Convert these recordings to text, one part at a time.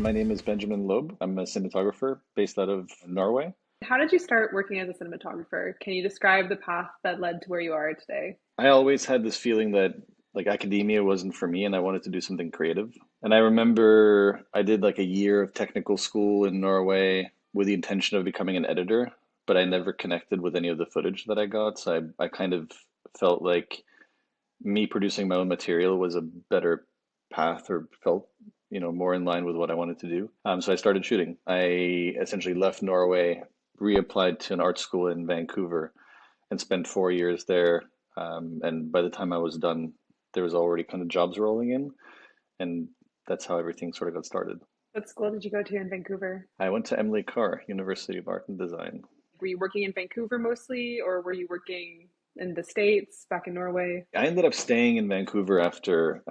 My name is Benjamin Loeb. I'm a cinematographer based out of Norway. How did you start working as a cinematographer? Can you describe the path that led to where you are today? I always had this feeling that like academia wasn't for me and I wanted to do something creative. And I remember I did like a year of technical school in Norway with the intention of becoming an editor, but I never connected with any of the footage that I got. So I kind of felt like me producing my own material was a better path or felt, more in line with what I wanted to do. So I started shooting. I essentially left Norway, reapplied to an art school in Vancouver, and spent 4 years there. And by the time I was done, there was already kind of jobs rolling in, and that's how everything sort of got started. What school did you go to in Vancouver? I went to Emily Carr, University of Art and Design. Were you working in Vancouver mostly, or were you working in the States, back in Norway? I ended up staying in Vancouver after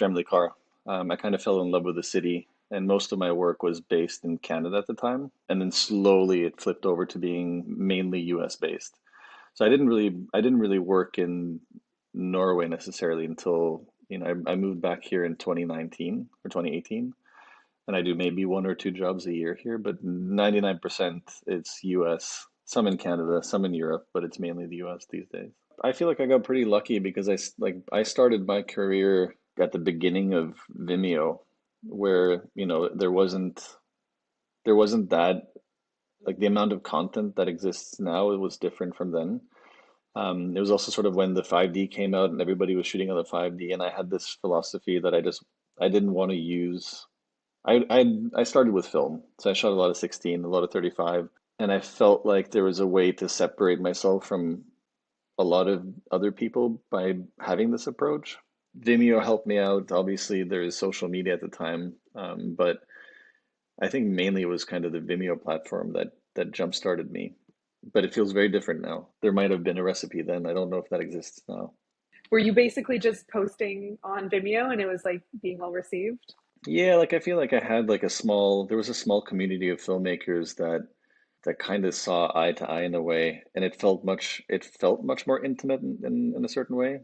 Emily Carr. I kind of fell in love with the city, and most of my work was based in Canada at the time, and then slowly it flipped over to being mainly U.S. based. So I didn't really work in Norway necessarily until I moved back here in 2019 or 2018, and I do maybe one or two jobs a year here, but 99% it's US, some in Canada, some in Europe, but it's mainly the US these days. I feel like I got pretty lucky because I started my career at the beginning of Vimeo, where there wasn't that like the amount of content that exists now. It was different from then. It was also sort of when the 5D came out and everybody was shooting on the 5D, and I had this philosophy that I didn't want to use. I started with film, so I shot a lot of 16, a lot of 35, and I felt like there was a way to separate myself from a lot of other people by having this approach. Vimeo helped me out. Obviously, there is social media at the time, but I think mainly it was kind of the Vimeo platform that jump started me. But it feels very different now. There might have been a recipe then. I don't know if that exists now. Were you basically just posting on Vimeo and it was like being well received? Yeah, like I feel like I had like there was a small community of filmmakers that kind of saw eye to eye in a way, and it felt much more intimate in a certain way.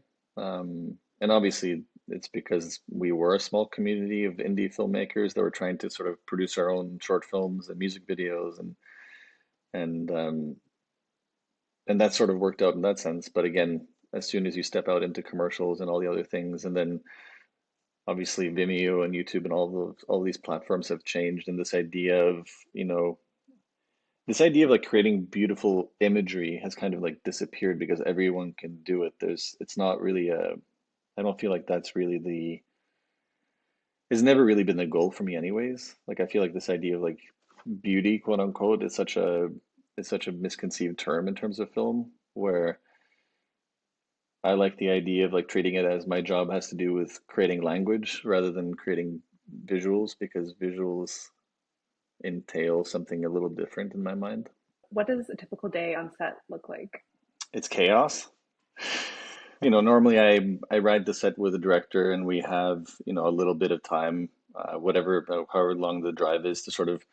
And obviously it's because we were a small community of indie filmmakers that were trying to sort of produce our own short films and music videos and that sort of worked out in that sense. But again, as soon as you step out into commercials and all the other things, and then obviously Vimeo and YouTube and all these platforms have changed, and this idea of like creating beautiful imagery has kind of like disappeared because everyone can do it. It's not really I don't feel like that's really it's never really been the goal for me anyways. Like I feel like this idea of like beauty, quote unquote, is such a misconceived term in terms of film, where I like the idea of like treating it as my job has to do with creating language rather than creating visuals, because visuals entail something a little different in my mind. What does a typical day on set look like? It's chaos. Normally I ride the set with a director and we have, a little bit of time, however long the drive is, to sort of,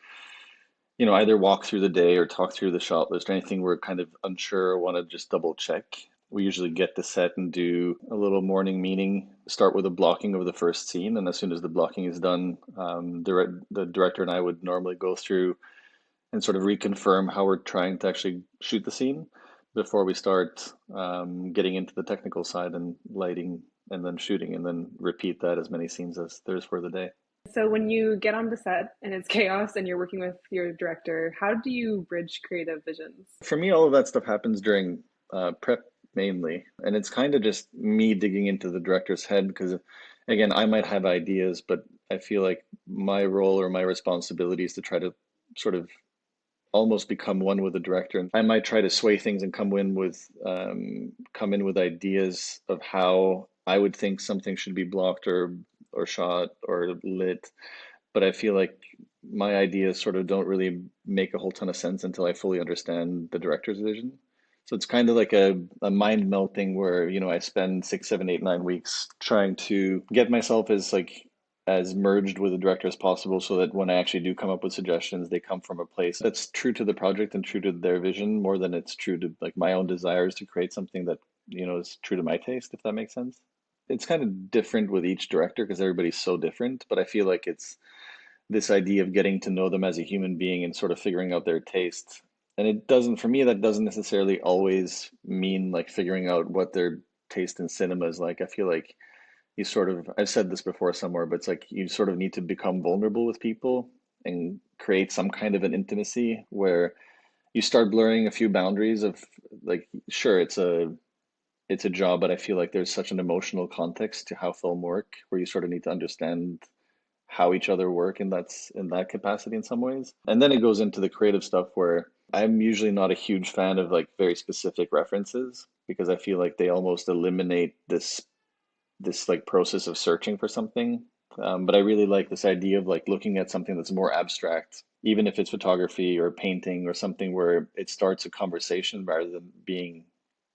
either walk through the day or talk through the shot list or anything we're kind of unsure or want to just double check. We usually get the set and do a little morning meeting, start with a blocking of the first scene, and as soon as the blocking is done, the director and I would normally go through and sort of reconfirm how we're trying to actually shoot the scene before we start getting into the technical side and lighting and then shooting, and then repeat that as many scenes as there's for the day. So when you get on the set and it's chaos and you're working with your director, how do you bridge creative visions? For me, all of that stuff happens during prep mainly, and it's kind of just me digging into the director's head because, again, I might have ideas, but I feel like my role or my responsibility is to try to sort of almost become one with the director. And I might try to sway things and come in with ideas of how I would think something should be blocked or shot or lit. But I feel like my ideas sort of don't really make a whole ton of sense until I fully understand the director's vision. So it's kind of like a mind melt thing where, I spend 6, 7, 8, 9 weeks trying to get myself as merged with the director as possible so that when I actually do come up with suggestions, they come from a place that's true to the project and true to their vision more than it's true to like my own desires to create something that, is true to my taste, if that makes sense. It's kind of different with each director because everybody's so different, but I feel like this idea of getting to know them as a human being and sort of figuring out their taste. And it doesn't, for me, that doesn't necessarily always mean like figuring out what their taste in cinema is like. I feel like you sort of, I've said this before somewhere, but it's like you sort of need to become vulnerable with people and create some kind of an intimacy where you start blurring a few boundaries of like, sure, it's a job, but I feel like there's such an emotional context to how film work where you sort of need to understand how each other work in that capacity in some ways. And then it goes into the creative stuff where I'm usually not a huge fan of like very specific references because I feel like they almost eliminate this like process of searching for something. But I really like this idea of like looking at something that's more abstract, even if it's photography or painting or something where it starts a conversation rather than being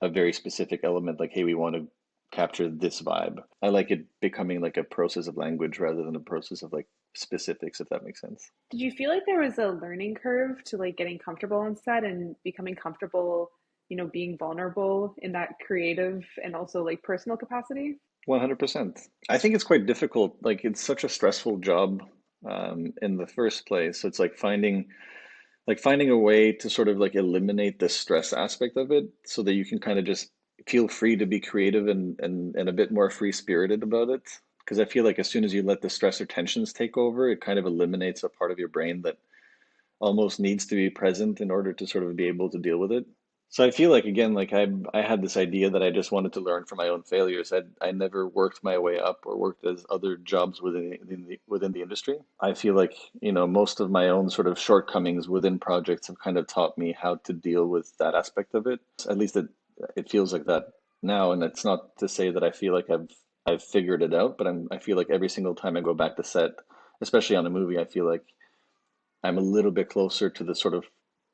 a very specific element, like, hey, we want to capture this vibe. I like it becoming like a process of language rather than a process of like specifics, if that makes sense. Did you feel like there was a learning curve to like getting comfortable on set and becoming comfortable, being vulnerable in that creative and also like personal capacity? 100%. I think it's quite difficult. Like, it's such a stressful job in the first place. It's like finding a way to sort of like eliminate the stress aspect of it so that you can kind of just feel free to be creative and a bit more free spirited about it. Because I feel like as soon as you let the stress or tensions take over, it kind of eliminates a part of your brain that almost needs to be present in order to sort of be able to deal with it. So I feel like again, like I had this idea that I just wanted to learn from my own failures. I never worked my way up or worked as other jobs within the industry. I feel like, most of my own sort of shortcomings within projects have kind of taught me how to deal with that aspect of it. At least it feels like that now, and it's not to say that I feel like I've figured it out, but I feel like every single time I go back to set, especially on a movie, I feel like I'm a little bit closer to the sort of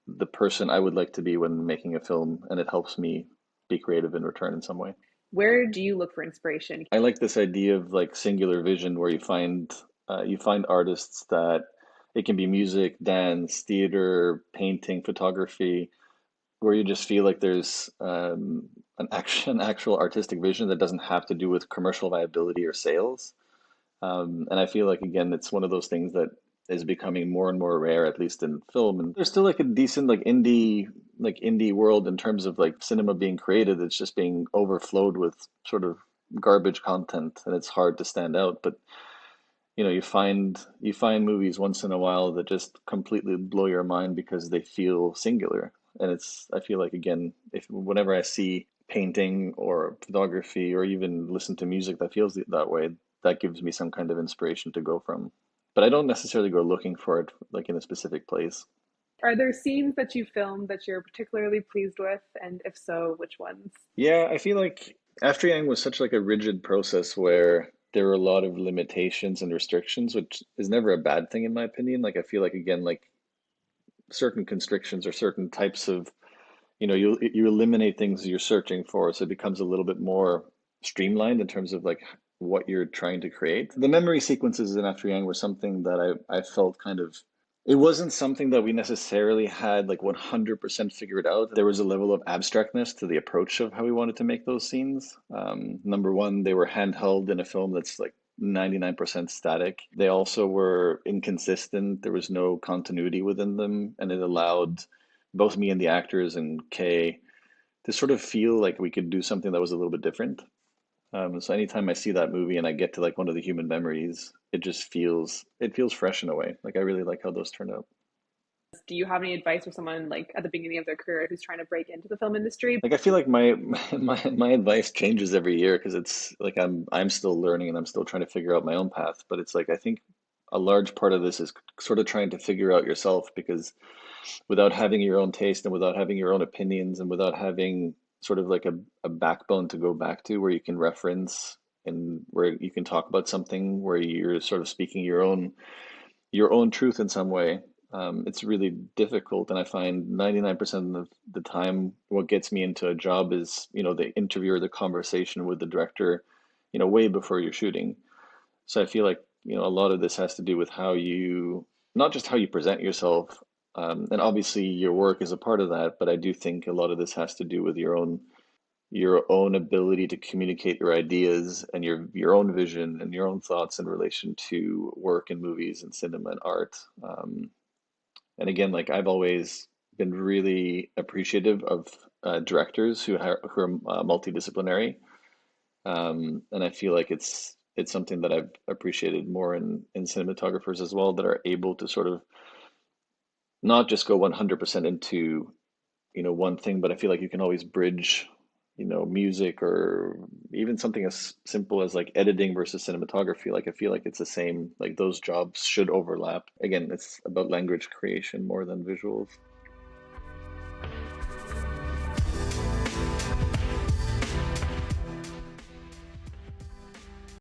the person I would like to be when making a film, and it helps me be creative in return in some way. Where do you look for inspiration? I like this idea of like singular vision where you find artists that it can be music, dance, theater, painting, photography, where you just feel like there's an actual artistic vision that doesn't have to do with commercial viability or sales. And I feel like again, it's one of those things that is becoming more and more rare, at least in film. And there's still like a decent like indie world in terms of like cinema being created. It's just being overflowed with sort of garbage content, and it's hard to stand out. But you find movies once in a while that just completely blow your mind because they feel singular. And I feel like again, if whenever I see painting or photography or even listen to music that feels that way, that gives me some kind of inspiration to go from. But I don't necessarily go looking for it like in a specific place. Are there scenes that you filmed that you're particularly pleased with? And if so, which ones? Yeah, I feel like After Yang was such like a rigid process where there were a lot of limitations and restrictions, which is never a bad thing in my opinion. Like I feel like again, like certain constrictions or certain types of, you eliminate things you're searching for, so it becomes a little bit more streamlined in terms of like what you're trying to create. The memory sequences in After Yang were something that I felt kind of, it wasn't something that we necessarily had like 100% figured out. There was a level of abstractness to the approach of how we wanted to make those scenes. Number one, they were handheld in a film that's like 99% static. They also were inconsistent. There was no continuity within them, and it allowed both me and the actors and Kay to sort of feel like we could do something that was a little bit different. So anytime I see that movie and I get to like one of the human memories, it feels fresh in a way. Like I really like how those turned out. Do you have any advice for someone like at the beginning of their career who's trying to break into the film industry? Like I feel like my my advice changes every year because it's like I'm still learning and I'm still trying to figure out my own path. But it's like I think a large part of this is sort of trying to figure out yourself because without having your own taste and without having your own opinions and without having sort of like a backbone to go back to where you can reference and where you can talk about something where you're sort of speaking your own truth in some way. It's really difficult, and I find 99% of the time, what gets me into a job is, the interview or the conversation with the director, way before you're shooting. So I feel like, a lot of this has to do with not just how you present yourself, and obviously your work is a part of that, but I do think a lot of this has to do with your own your own ability to communicate your ideas and your own vision and your own thoughts in relation to work in movies and cinema and art. And again, like I've always been really appreciative of directors who are multidisciplinary, and I feel like it's something that I've appreciated more in cinematographers as well, that are able to sort of not just go 100% into, one thing, but I feel like you can always bridge, music, or even something as simple as like editing versus cinematography. Like I feel like it's the same, like those jobs should overlap. Again, it's about language creation more than visuals.